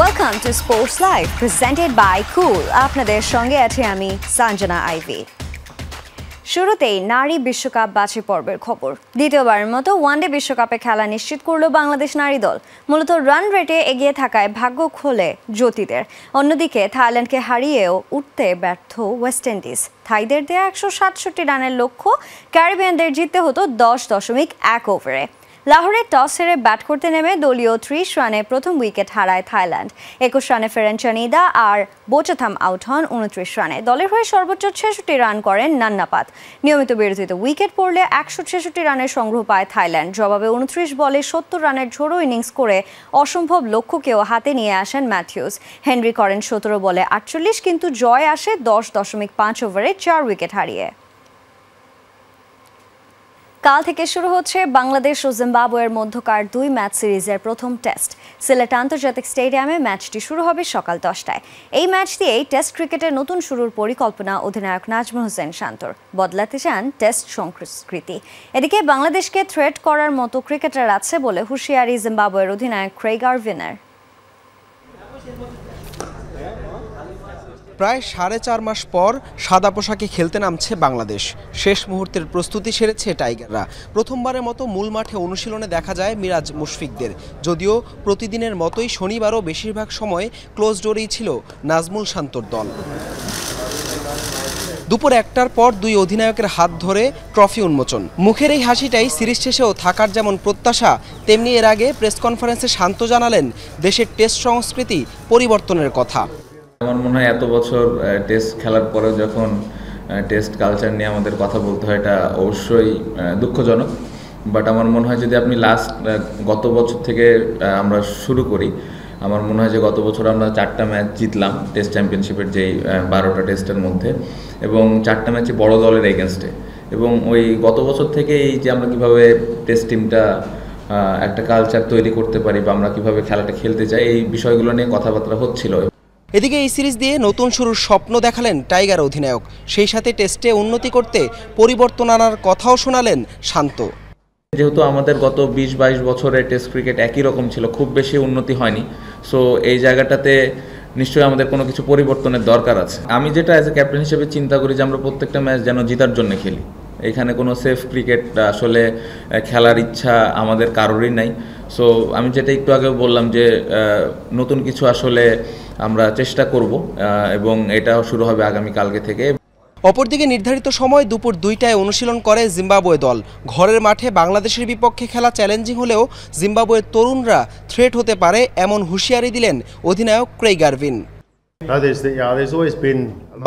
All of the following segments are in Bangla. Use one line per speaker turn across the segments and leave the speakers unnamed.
Welcome to Sports Live, presented by Cool. আপনাদের সঙ্গে আছি আমি সঞ্জনা আইভি। শুরুতেই নারী বিশ্বকাপ বাছাই পর্বের খবর। দ্বিতীয়বারের মতো ওয়ানডে বিশ্বকাপে খেলা নিশ্চিত করল বাংলাদেশ নারী দল। মূলত রান রেটে এগিয়ে থাকায় ভাগ্য খোলে জ্যোতিদের। অন্যদিকে থাইল্যান্ডকে হারিয়েও উঠতে ব্যর্থ ওয়েস্ট ইন্ডিজ। থাইদের দেয়া 167 রানের লক্ষ্য, ক্যারিবিয়ানদের জিততে হতো 10.1 ওভারে। লাহোরে টস হেরে ব্যাট করতে নেমে দলীয় 30 রানে প্রথম উইকেট হারায় থাইল্যান্ড। 21 রানে ফেরেন চানিদা আর বোচাথাম আউট হন 29 রানে। দলের হয়ে সর্বোচ্চ 66 রান করেন নান্নাপাত। নিয়মিত বিরতিতে উইকেট পড়লে 166 রানের সংগ্রহ পায় থাইল্যান্ড। জবাবে 29 বলে 70 রানের ঝোড়ো ইনিংস করে অসম্ভব লক্ষ্যকেও হাতে নিয়ে আসেন ম্যাথিউস। হেনরি করেন 17 বলে 48, কিন্তু জয় আসে 10.5 ওভারে 4 উইকেট হারিয়ে। কাল থেকে শুরু হচ্ছে বাংলাদেশ ও জিম্বাবুয়ের মধ্যকার 2 ম্যাচ সিরিজের প্রথম টেস্ট। সিলেট আন্তর্জাতিক স্টেডিয়ামে ম্যাচটি শুরু হবে সকাল 10টায়। এই ম্যাচ দিয়েই টেস্ট ক্রিকেটের নতুন শুরুর পরিকল্পনা অধিনায়ক নাজমুল হোসেন শান্তর। বদলাতে চান টেস্ট সংস্কৃতি। এদিকে বাংলাদেশকে থ্রেট করার মতো ক্রিকেটার আছে বলে হুঁশিয়ারি জিম্বাবুয়ের অধিনায়ক ক্রেইগ গারভিনের।
প্রায় 4.5 মাস পর সাদা পোশাকে খেলতে নামছে বাংলাদেশ। শেষ মুহূর্তের প্রস্তুতি সেরেছে টাইগাররা। প্রথমবারের মতো মূল মাঠে অনুশীলনে দেখা যায় মিরাজ মুশফিকদের। যদিও প্রতিদিনের মতোই শনিবারও বেশিরভাগ সময় ক্লোজ ডোরেই ছিল নাজমুল শান্তর দল। দুপুর 1টার পর 2 অধিনায়কের হাত ধরে ট্রফি উন্মোচন। মুখের এই হাসিটাই সিরিজ শেষেও থাকার যেমন প্রত্যাশা, তেমনি এর আগে প্রেস কনফারেন্সে শান্ত জানালেন দেশের টেস্ট সংস্কৃতি পরিবর্তনের কথা।
আমার মনে হয় এত বছর টেস্ট খেলার পরেও যখন টেস্ট কালচার নিয়ে আমাদের কথা বলতে হয়, এটা অবশ্যই দুঃখজনক। বাট আমার মনে হয় যদি আপনি গত বছর থেকে আমরা শুরু করি, আমার মনে হয় যে গত বছর আমরা 4টা ম্যাচ জিতলাম টেস্ট চ্যাম্পিয়নশিপের যেই 12টা টেস্টের মধ্যে, এবং 4টা ম্যাচে বড় দলের এগেনস্টে। এবং ওই গত বছর থেকে এই যে আমরা কীভাবে টেস্ট টিমটা একটা কালচার তৈরি করতে পারি বা আমরা কীভাবে খেলাটা খেলতে চাই, এই বিষয়গুলো নিয়ে কথাবার্তা হচ্ছিল।
এদিকে এই সিরিজ দিয়ে নতুন শুরুর স্বপ্ন দেখালেন টাইগার অধিনায়ক। সেই সাথে টেস্টে উন্নতি করতে পরিবর্তন আনার কথাও শোনালেন শান্ত।
যেহেতু আমাদের গত 20-22 বছরের টেস্ট ক্রিকেট একই রকম ছিল, খুব বেশি উন্নতি হয়নি। সো এই জায়গাটাতে নিশ্চয়ই আমাদের কোনো কিছু পরিবর্তনের দরকার আছে। আমি যেটা অ্যাজ এ ক্যাপ্টেন হিসেবে চিন্তা করি যে আমরা প্রত্যেকটা ম্যাচ যেন জেতার জন্য খেলি। এখানে কোনো সেফ ক্রিকেট আসলে খেলার ইচ্ছা আমাদের কারোরই নাই। সো আমি যেটা একটু আগে বললাম যে নতুন কিছু আসলে আমরা চেষ্টা করব, এবং এটাও শুরু হবে আগামীকালকে থেকে।
অপরদিকে নির্ধারিত সময় দুপুর 2টায় অনুশীলন করে জিম্বাবুয়ে দল। ঘরের মাঠে বাংলাদেশের বিপক্ষে খেলা চ্যালেঞ্জিং হলেও জিম্বাবুয়ের তরুণরা থ্রেট হতে পারে এমন হুঁশিয়ারি দিলেন অধিনায়ক ক্রেইগ গারভিন।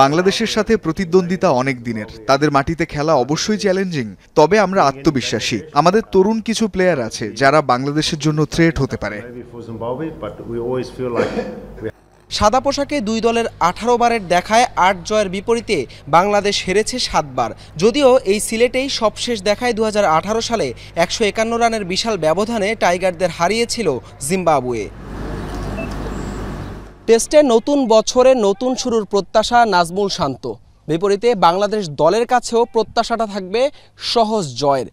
বাংলাদেশের সাথে প্রতিদ্বন্দ্বিতা অনেক দিনের। তাদের মাটিতে খেলা অবশ্যই চ্যালেঞ্জিং, তবে আমরা আত্মবিশ্বাসী। আমাদের তরুণ কিছু প্লেয়ার আছে যারা বাংলাদেশের জন্য থ্রেট হতে পারে।
সাদা পোশাকে 2 দলের 18 বারের দেখায় 8 জয়ের বিপরীতে বাংলাদেশ হেরেছে 7 বার। যদিও এই সিলেটেই সবশেষ দেখায় 2018 সালে 151 রানের বিশাল ব্যবধানে টাইগারদের হারিয়েছিল জিম্বাবুয়ে। টেস্টে নতুন বছরে নতুন শুরুর প্রত্যাশা নাজমুল শান্ত। বিপরীতে বাংলাদেশ দলের কাছেও প্রত্যাশাটা থাকবে সহজ জয়ের।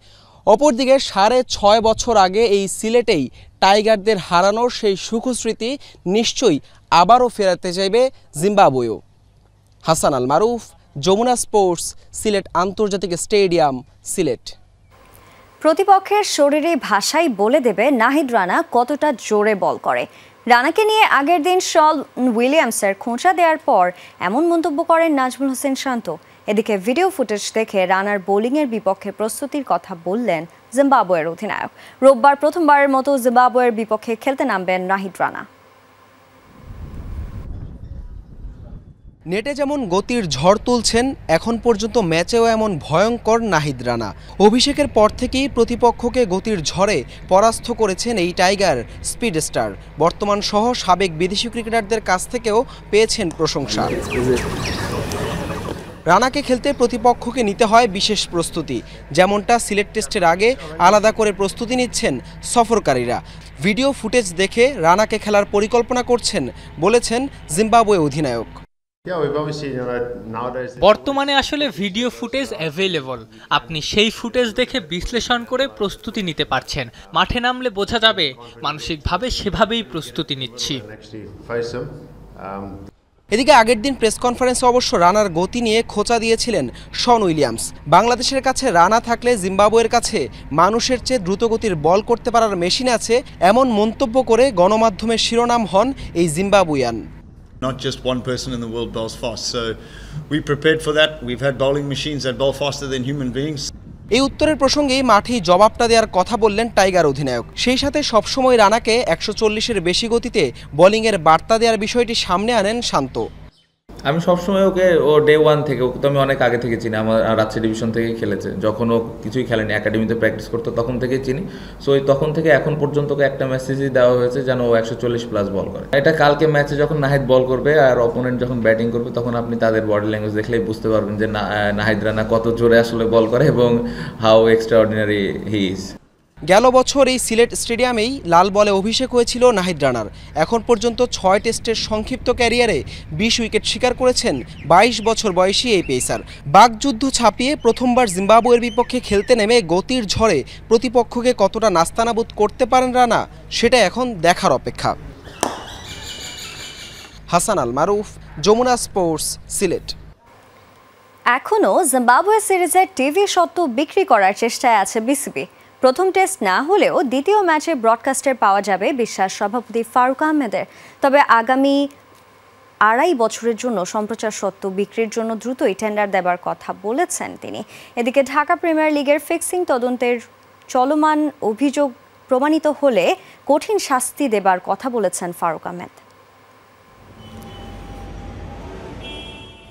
অপরদিকে 6.5 বছর আগে এই সিলেটেই টাইগারদের হারানোর সেই সুখস্মৃতি নিশ্চয়ই আবারও ফেরাতে চাইবে জিম্বাবুয়েও। হাসান আল মারুফ, যমুনা স্পোর্টস, সিলেট আন্তর্জাতিক স্টেডিয়াম, সিলেট।
প্রতিপক্ষের শরীরে ভাষাই বলে দেবে নাহিদ রানা কতটা জোরে বল করে। রানাকে নিয়ে আগের দিন শন উইলিয়ামসের খোঁচা দেওয়ার পর এমন মন্তব্য করেন নাজমুল হোসেন শান্ত। এদিকে ভিডিও ফুটেজ দেখে রানার বোলিংয়ের বিপক্ষে প্রস্তুতির কথা বললেন জিম্বাবুয়ের অধিনায়ক। রোববার প্রথমবারের মতো জিম্বাবুয়ের বিপক্ষে খেলতে নামবেন নাহিদ রানা।
নেটে যেমন গতির ঝড় তুলছেন, এখন পর্যন্ত ম্যাচেও এমন ভয়ঙ্কর নাহিদ রানা। অভিষেকের পর থেকেই প্রতিপক্ষকে গতির ঝড়ে পরাস্ত করেছেন এই টাইগার স্পিড স্টার। বর্তমান সহ সাবেক বিদেশি ক্রিকেটারদের কাছ থেকেও পেয়েছেন প্রশংসা। রানাকে খেলতে প্রতিপক্ষকে নিতে হয় বিশেষ প্রস্তুতি, যেমনটা সিলেট টেস্টের আগে আলাদা করে প্রস্তুতি নিচ্ছেন সফরকারীরা। ভিডিও ফুটেজ দেখে রানাকে খেলার পরিকল্পনা করছেন বলেছেন জিম্বাবুয়ে অধিনায়ক।
বর্তমানে আসলে ভিডিও ফুটেজ অ্যাভেলেবল, আপনি সেই ফুটেজ দেখে বিশ্লেষণ করে প্রস্তুতি নিতে পারছেন। মাঠে নামলে বোঝা যাবে মানসিকভাবে সেভাবেই প্রস্তুতি নিচ্ছি।
এদিকে আগের দিন প্রেস কনফারেন্সে অবশ্য রানার গতি নিয়ে খোঁচা দিয়েছিলেন শন উইলিয়ামস। বাংলাদেশের কাছে রানা থাকলে জিম্বাবুয়ের কাছে মানুষের চেয়ে দ্রুতগতির বল করতে পারার মেশিন আছে, এমন মন্তব্য করে গণমাধ্যমের শিরোনাম হন এই Zimbabwean.
Not just one person in the world bowls fast, so we prepared for that. We've had bowling machines that bowl faster than human beings.
এই উত্তরের প্রসঙ্গেই মাঠেই জবাবটা দেওয়ার কথা বললেন টাইগার অধিনায়ক। সেই সাথে সবসময় রানাকে ১৪০-এর বেশি গতিতে বোলিংয়ের বার্তা দেওয়ার বিষয়টি সামনে আনেন শান্ত।
আমি সবসময় ওকে ডে ওয়ান থেকে, ওকে তো আমি অনেক আগে থেকে চিনি, আমার রাজশাহী ডিভিশন থেকেই খেলেছে, যখন ও কিছুই খেলেনি একাডেমিতে প্র্যাকটিস করতো তখন থেকেই চিনি। সো তখন থেকে এখন পর্যন্ত ওকে একটা মেসেজই দেওয়া হয়েছে যেন ও 140+ বল করে। এটা কালকে ম্যাচে যখন নাহিদ বল করবে আর অপোনেন্ট যখন ব্যাটিং করবে তখন আপনি তাদের বডি ল্যাঙ্গুয়েজ দেখলেই বুঝতে পারবেন যে নাহিদ রানা কত জোরে আসলে বল করে এবং হাউ এক্সট্রাঅর্ডিনারি হি ইজ।
গেল বছর এই সিলেট স্টেডিয়ামেই লাল বলে অভিষেক হয়েছিল নাহিদ রানার। এখন পর্যন্ত 6 টেস্টের সংক্ষিপ্ত ক্যারিয়ারে 20 উইকেট শিকার করেছেন 22 বছর বয়সী এই পেসার। বাকযুদ্ধ ছাপিয়ে প্রথমবার জিম্বাবুয়ের বিপক্ষে খেলতে নেমে গতির ঝড়ে প্রতিপক্ষকে কতটা নাস্তানাবুদ করতে পারেন রানা, সেটা এখন দেখার অপেক্ষা। হাসান আল মারুফ, যমুনা স্পোর্টস, সিলেট।
এখনও জিম্বাবুয়ে সিরিজের টিভি স্বত্ব বিক্রি করার চেষ্টায় আছে বিসিবি। প্রথম টেস্ট না হলেও দ্বিতীয় ম্যাচে ব্রডকাস্টার পাওয়া যাবে বিশ্বাস সভাপতি ফারুক আহমেদের। তবে আগামী 2.5 বছরের জন্য সম্প্রচার স্বত্ব বিক্রির জন্য দ্রুতই টেন্ডার দেবার কথা বলেছেন তিনি। এদিকে ঢাকা প্রিমিয়ার লিগের ফিক্সিং তদন্তের চলমান অভিযোগ প্রমাণিত হলে কঠিন শাস্তি দেবার কথা বলেছেন ফারুক আহমেদ।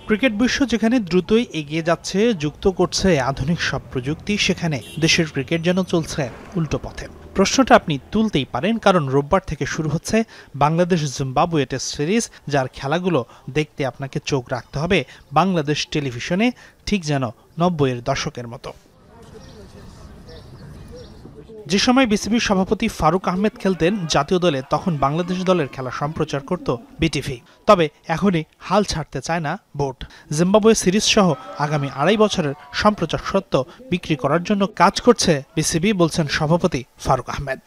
ক্রিকেট বিশ্ব যেখানে দ্রুতই এগিয়ে যাচ্ছে, যুক্ত করছে আধুনিক সব প্রযুক্তি, সেখানে দেশের ক্রিকেট যেন চলছে উল্টো পথে। প্রশ্নটা আপনি তুলতেই পারেন, কারণ রোববার থেকে শুরু হচ্ছে বাংলাদেশ জিম্বাবুয়ে টেস্ট সিরিজ, যার খেলাগুলো দেখতে আপনাকে চোখ রাখতে হবে বাংলাদেশ টেলিভিশনে, ঠিক যেন 90-এর দশকের মতো। যে সময় বিসিবির সভাপতি ফারুক আহমেদ খেলতেন জাতীয় দলে, তখন বাংলাদেশ দলের খেলা সম্প্রচার করত বিটিভি। তবে এখনই হাল ছাড়তে চায় না বোর্ড। জিম্বাবুয়ে সিরিজ সহ আগামী 2.5 বছরের সম্প্রচার সত্ত্ব বিক্রি করার জন্য কাজ করছে বিসিবি, বলছেন সভাপতি ফারুক আহমেদ।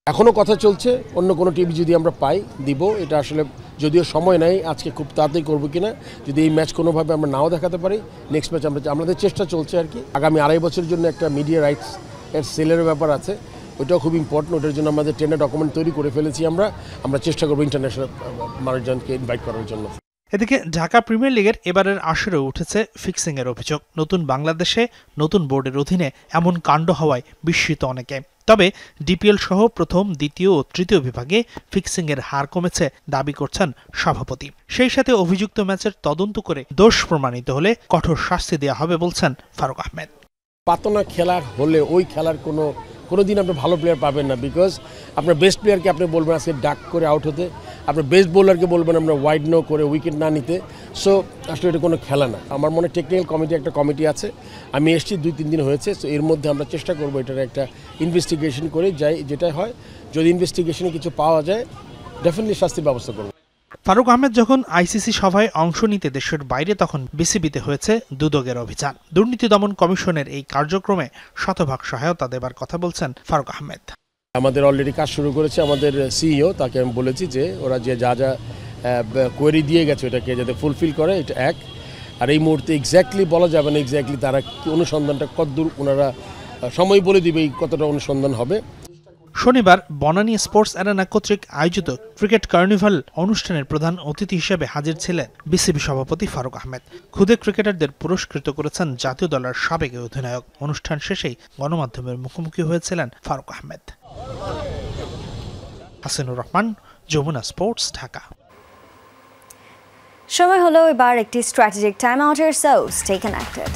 এখনও কথা চলছে, অন্য কোনো টিভি যদি আমরা পাই দিব। এটা আসলে যদিও সময় নেই আজকে খুব তাড়াতাড়ি করবো কিনা, যদি এই ম্যাচ কোনোভাবে আমরা নাও দেখাতে পারি, নেক্সট ম্যাচ আমাদের চেষ্টা চলছে আর কি। আগামী 2.5 বছরের জন্য একটা মিডিয়া রাইটস এর সেলের ব্যাপার আছে, ওইটাও খুব ইম্পর্টেন্ট। ওটার জন্য আমাদের টেন্ডার ডকুমেন্ট তৈরি করে ফেলেছি। আমরা চেষ্টা করবো ইন্টারন্যাশনাল মানুষজনকে ইনভাইট করার জন্য।
এদিকে ঢাকা প্রিমিয়ার লিগের এবারের আসরে উঠেছে ফিক্সিংয়ের অভিযোগ। নতুন বাংলাদেশে নতুন বোর্ডের অধীনে এমন কাণ্ড হওয়ায় বিস্মিত অনেকে। তবে ডিপিএল সহ প্রথম, দ্বিতীয় ও তৃতীয় বিভাগে ফিক্সিংয়ের হার কমেছে দাবি করছেন সভাপতি। সেই সাথে অভিযুক্ত ম্যাচের তদন্ত করে দোষ প্রমাণিত হলে কঠোর শাস্তি দেওয়া হবে বলছেন ফারুক আহমেদ।
পাতনা খেলা হলে ওই খেলার কোনো দিন আপনি ভালো প্লেয়ার পাবেন না, বিকজ আপনার বেস্ট প্লেয়ারকে আপনি বলবেন আজকে ডাক করে আউট হতে, আপনার বেস্ট বোলারকে বলবেন আমরা ওয়াইড নো করে উইকেট না নিতে। সো আসলে এটা কোনো খেলা না। আমার মনে টেকনিক্যাল কমিটি একটা কমিটি আছে, আমি এসেছি 2-3 দিন হয়েছে। সো এর মধ্যে আমরা চেষ্টা করবো এটার একটা ইনভেস্টিগেশন করে যাই, যেটা হয় যদি ইনভেস্টিগেশনে কিছু পাওয়া যায় ডেফিনেটলি শাস্তির ব্যবস্থা করবো।
ফারুক আহমেদ যখন আইসিসি সভায় অংশ নিতে দেশের বাইরে, তখন বিসিবিতে হয়েছে দুদকের অভিযান। দুর্নীতি দমন কমিশনের এই কার্যক্রমে শতভাগ সহায়তা দেবার কথা বলছেন ফারুক আহমেদ।
আমাদের অলরেডি কাজ শুরু করেছে আমাদের সিইও, তাকে আমি বলেছি যে ওরা যে যা কোয়েরি দিয়ে গেছে ওটাকে যাতে ফুলফিল করে, এটা এক। আর এই মুহূর্তে এক্স্যাক্টলি বলা যাবে না এক্স্যাক্টলি তারা অনুসন্ধানটা কতদূর, ওনারা সময় বলে দিবে কতটা অনুসন্ধান হবে।
শনিবার বনানী স্পোর্টস অ্যারেনা কর্তৃক আয়োজিত ক্রিকেট কার্নিভাল অনুষ্ঠানের প্রধান অতিথি হিসেবে হাজির ছিলেন বিসিবি সভাপতি ফারুক আহমেদ। ক্ষুদে ক্রিকেটারদের পুরস্কৃত করেছেন জাতীয় দলের সাবেক অধিনায়ক। অনুষ্ঠান শেষেই গণমাধ্যমের মুখোমুখি হয়েছিলেন ফারুক আহমেদ। হাসিনুর রহমান, যমুনা স্পোর্টস, ঢাকা।
সময় হলো এবার একটি স্ট্র্যাটেজিক টাইম আউটের, so stay connected.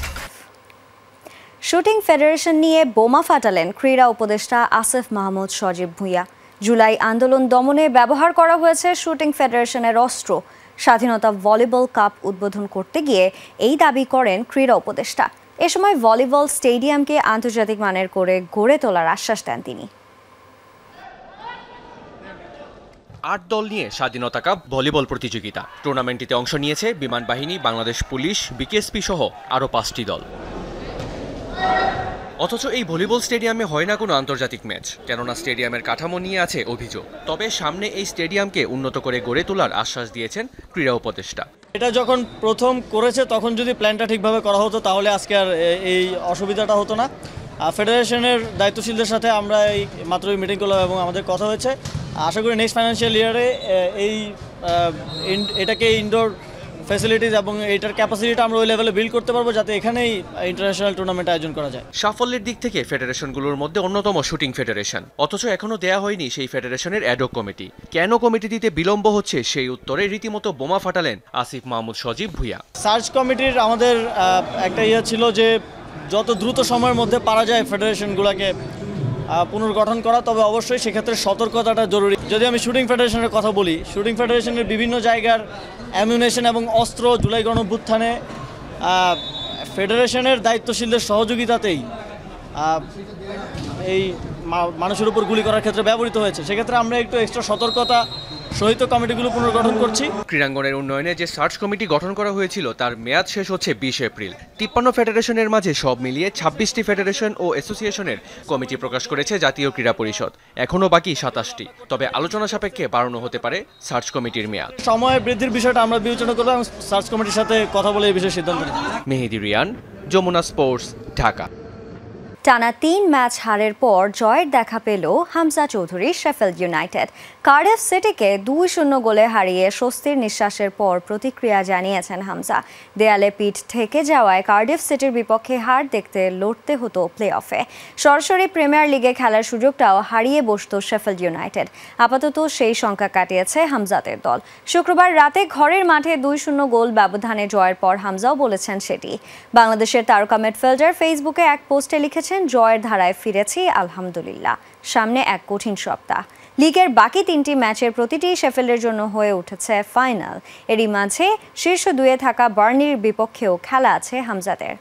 Shooting federation নিয়ে বোমা ফাটালেন ক্রীড়া উপদেষ্টা আসিফ মাহমুদ সজীব ভুঁইয়া। জুলাই আন্দোলন দমনে ব্যবহার করা হয়েছে শুটিং ফেডারেশনের অস্ত্র। স্বাধীনতা ভলিবল কাপ উদ্বোধন করতে গিয়ে এই দাবি করেন ক্রীড়া উপদেষ্টা। এ সময় ভলিবল স্টেডিয়ামকে আন্তর্জাতিক মানের করে গড়ে তোলার আশ্বাস দেন তিনি।
8 দল নিয়ে স্বাধীনতা কাপ ভলিবল প্রতিযোগিতা। টুর্নামেন্টটিতে অংশ নিয়েছে বিমান বাহিনী, বাংলাদেশ পুলিশ, বিকেএসপি সহ আরও 5টি দল। অথচ এই ভলিবল স্টেডিয়ামে হয় না কোনো আন্তর্জাতিক ম্যাচ, কেননা স্টেডিয়ামের কাঠামো নিয়ে আছে অভিযোগ। তবে সামনে এই স্টেডিয়ামকে উন্নত করে গড়ে তোলার আশ্বাস দিয়েছেন ক্রীড়া উপদেষ্টা।
এটা যখন প্রথম করেছে তখন যদি প্ল্যানটা ঠিকভাবে করা হতো তাহলে আজকে আর এই অসুবিধাটা হতো না। ফেডারেশনের দায়িত্বশীলদের সাথে আমরা এই মাত্রই মিটিং করলাম এবং আমাদের কথা হয়েছে। আশা করি নেক্সট ফাইন্যান্সিয়াল ইয়ারে এটাকে ইনডোর ফ্যাসিলিটিস এবং এটার ক্যাপাসিটিটা আমরা ওই লেভেলে বিল্ড করতে পারবো যাতে এখানেই ইন্টারন্যাশনাল টুর্নামেন্ট আয়োজন করা যায়।
সাফল্যের দিক থেকে ফেডারেশনগুলোর মধ্যে অন্যতম শুটিং ফেডারেশন, অথচ এখনো দেয়া হয়নি সেই ফেডারেশনের অ্যাডহক কমিটি। কেন কমিটি দিতে বিলম্ব হচ্ছে সেই উত্তরে রীতিমতো বোমা ফাটালেন আসিফ মাহমুদ সজীব ভুঁইয়া।
সার্চ কমিটির আমাদের একটা ছিল যে যত দ্রুত সময়ের মধ্যে পারা যায় ফেডারেশনগুলোকে পুনর্গঠন করা, তবে অবশ্যই সেক্ষেত্রে সতর্কতাটা জরুরি। যদি আমি শুটিং ফেডারেশনের কথা বলি, শুটিং ফেডারেশনের বিভিন্ন জায়গার অ্যামিউনেশন এবং অস্ত্র জুলাই গণঅভ্যুত্থানে ফেডারেশনের দায়িত্বশীলদের সহযোগিতাতেই এই মানুষের উপর গুলি করার ক্ষেত্রে ব্যবহৃত হয়েছে। সেক্ষেত্রে আমরা একটু এক্সট্রা সতর্কতা সহিত কমিটিগুলো পুনর্গঠন করছি।
ক্রীড়াঙ্গনের উন্নয়নে যে সার্চ কমিটি গঠন করা হয়েছিল তার মেয়াদ শেষ হচ্ছে 20 এপ্রিল। 53 ফেডারেশনের মাঝে সব মিলিয়ে 26টি ফেডারেশন ও অ্যাসোসিয়েশনের কমিটি প্রকাশ করেছে জাতীয় ক্রীড়া পরিষদ। এখনও বাকি 27টি। তবে আলোচনা সাপেক্ষে বাড়ানো হতে পারে সার্চ কমিটির মেয়াদ।
সময় বৃদ্ধির বিষয়টা আমরা বিবেচনা করব এবং সার্চ কমিটির সাথে কথা বলে এই বিষয়ে সিদ্ধান্ত নেব।
মেহেদি রিয়ান, যমুনা স্পোর্টস, ঢাকা।
টানা 3 ম্যাচ হারের পর জয়ের দেখা পেল Hamza Chowdhury Sheffield United. Cardiff সিটিকে 2-0 গোলে হারিয়ে স্বস্তির নিঃশ্বাসের পর প্রতিক্রিয়া জানিয়েছেন হামজা। দেয়ালে পিঠ ঠেকে যাওয়ায় কার্ডিফ সিটির বিপক্ষে হার দেখতে লড়তে হতো প্লে অফে। সরাসরি প্রিমিয়ার লিগে খেলার সুযোগটাও হারিয়ে বসত শেফিল্ড ইউনাইটেড। আপাতত সেই সংখ্যা কাটিয়েছে হামজাদের দল। শুক্রবার রাতে ঘরের মাঠে 2-0 গোল ব্যবধানে জয়ের পর হামজাও বলেছেন সেটি। বাংলাদেশের তারকা মিডফিল্ডার ফেসবুকে এক পোস্টে লিখেছেন, জয়ের ধারায় ফিরেছি আলহামদুলিল্লাহ, সামনে এক কঠিন সপ্তাহ। লিগের বাকি 3টি ম্যাচের প্রতিটি শেফিল্ডের জন্য হয়ে উঠেছে ফাইনাল। এরই মাঝে শীর্ষ 2-এ থাকা বার্নির বিপক্ষেও খেলা আছে হামজাদের।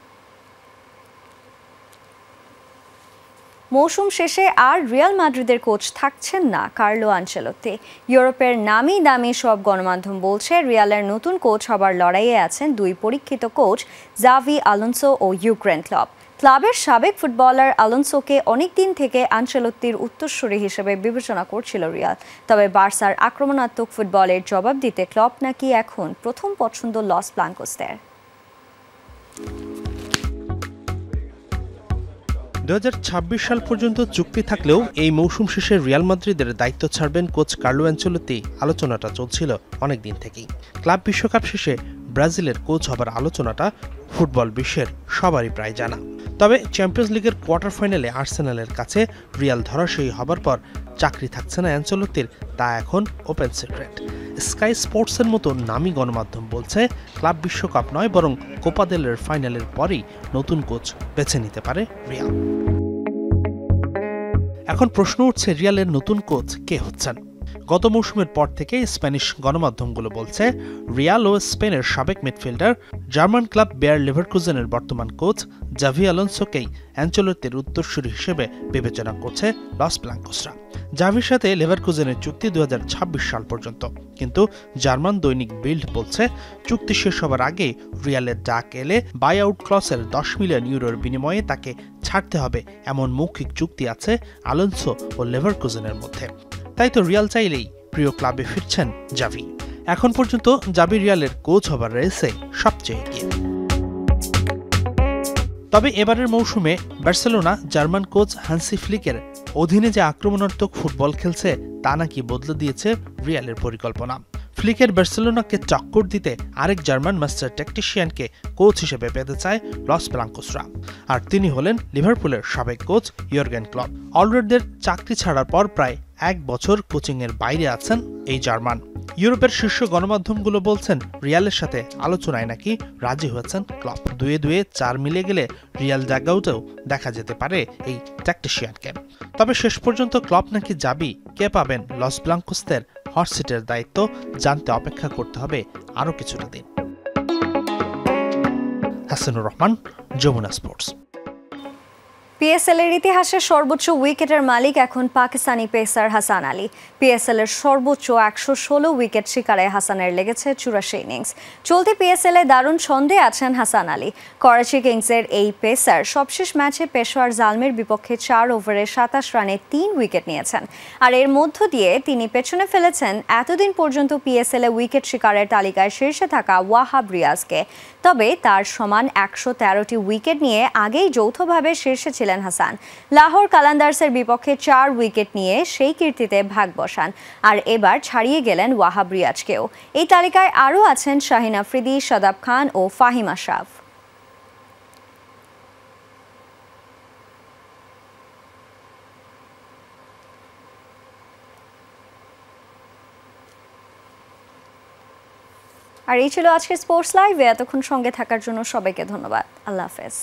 মৌসুম শেষে আর রিয়াল মাদ্রিদের কোচ থাকছেন না কার্লো আনচেলত্তি। ইউরোপের নামি দামি সব গণমাধ্যম বলছে রিয়ালের নতুন কোচ হবার লড়াইয়ে আছেন 2 পরীক্ষিত কোচ জাভি আলোনসো ও ইউক্রেন ক্লপ। ক্লাবের সাবেক ফুটবলার আলোনসোকে অনেকদিন থেকে আনচেলত্তির উত্তরসূরি হিসেবে বিবেচনা করছিল রিয়াল। তবে বার্সার আক্রমণাত্মক ফুটবলের জবাব দিতে ক্লপ নাকি এখন প্রথম পছন্দ লস ব্লাঙ্কোসদের।
2026 সাল পর্যন্ত চুক্তি থাকলেও এই মৌসুম শেষে রিয়াল মাদ্রিদের দায়িত্ব ছাড়বেন কোচ কার্লো আনচেলত্তি আলোচনাটা চলছিল অনেকদিন থেকেই। ক্লাব বিশ্বকাপ শেষে ব্রাজিলের কোচ হবার আলোচনাটা ফুটবল বিশ্বের সবারই প্রায় জানা। তবে চ্যাম্পিয়ন্স লিগের কোয়ার্টার ফাইনালে আর্সেনালের কাছে রিয়াল ধরাশয়ী হবার পর চাকরি থাকছে না আনচেলত্তির, তা এখন ওপেন সিক্রেট। স্কাই স্পোর্টসের মতো নামী গণমাধ্যম বলছে ক্লাব বিশ্বকাপ নয় বরং কোপা দেল রের ফাইনালের পরেই নতুন কোচ বেছে নিতে পারে রিয়াল। এখন প্রশ্ন উঠছে রিয়ালের নতুন কোচ কে হচ্ছেন। গত মৌসুমের পর থেকে স্প্যানিশ গণমাধ্যমগুলো বলছে রিয়াল ও স্পেনের সাবেক মিডফিল্ডার জার্মান ক্লাব বেয়ার লেভারকুজেনের বর্তমান কোচ জাভি আলোনসোকেই আনচেলত্তির উত্তরসূরি হিসেবে বিবেচনা করছে লস ব্লাঙ্কোসরা। জাভির সাথে লেভারকুজেনের চুক্তি 2026 সাল পর্যন্ত, কিন্তু জার্মান দৈনিক বিল্ড বলছে চুক্তি শেষ হবার আগে রিয়ালের ডাক এলে বাই আউট ক্লসের 10 মিলিয়ন ইউরোর বিনিময়ে তাকে ছাড়তে হবে এমন মৌখিক চুক্তি আছে আলোনসো ও লেভারকুজেনের মধ্যে। তাই তো রিয়াল চাইলেই প্রিয় ক্লাবে ফিরছেন জাভি। এখন পর্যন্ত জাভি রিয়ালের কোচ হবার রেসে সবচেয়ে এগিয়ে। তবে এবারের মৌসুমে বার্সেলোনা জার্মান কোচ হান্সি ফ্লিকের অধীনে যে আক্রমণাত্মক ফুটবল খেলছে তা নাকি বদলে দিয়েছে রিয়ালের পরিকল্পনা। ফ্লিকের বার্সেলোনাকে টক্কর দিতে আরেক জার্মান মাস্টার ট্যাকটিশিয়ানকে কোচ হিসেবে পেতে চায় লস ব্লাঙ্কোসরা, আর তিনি হলেন লিভারপুলের সাবেক কোচ ইয়র্গেন ক্লপ। অলরেডদের চাকরি ছাড়ার পর প্রায় 1 বছর কোচিংয়ের বাইরে আছেন এই জার্মান। ইউরোপের শীর্ষ গণমাধ্যমগুলো বলছেন রিয়ালের সাথে আলোচনায় নাকি রাজি হয়েছেন ক্লপ। 2-2 4 মিলে গেলে রিয়াল ডাগআউটেও দেখা যেতে পারে এই ট্যাকটিশিয়ানকে। তবে শেষ পর্যন্ত ক্লপ নাকি যাবি, কে পাবেন লস ব্লাঙ্কোসদের হট সিটের দায়িত্ব জানতে অপেক্ষা করতে হবে আরও কিছুটা দিন। হাসানুর রহমান, যমুনা স্পোর্টস।
পিএসএল এর ইতিহাসে সর্বোচ্চ উইকেটের মালিক এখন পাকিস্তানি পেসার হাসান আলী। পিএসএল এর সর্বোচ্চ 116 উইকেট শিকারে হাসানের লেগেছে 84 ইনিংস। চলতি পিএসএল এ দারুণ ছন্দে আছেন হাসান আলী। করাচি কিংসের এই পেসার সবশেষ ম্যাচে পেশোয়ার জালমের বিপক্ষে 4 ওভারে 27 রানে 3 উইকেট নিয়েছেন। আর এর মধ্য দিয়ে তিনি পেছনে ফেলেছেন এতদিন পর্যন্ত পিএসএল এ উইকেট শিকারের তালিকায় শীর্ষে থাকা ওয়াহাব রিয়াজকে। তবে তার সমান 113টি উইকেট নিয়ে আগেই যৌথভাবে শীর্ষে ছিলেন হাসান। লাহোর কালান্দার্সের বিপক্ষে 4 উইকেট নিয়ে সেই কীর্তিতে ভাগ বসান। আর এবার ছাড়িয়ে গেলেন ওয়াহাব রিয়াজকেও। এই তালিকায় আরও আছেন শাহিন আফ্রিদি, শাদাব খান ও ফাহিম আশরাফ। আর এই ছিল আজকের স্পোর্টস লাইভে। এতক্ষণ সঙ্গে থাকার জন্য সবাইকে ধন্যবাদ। আল্লাহ হাফেজ।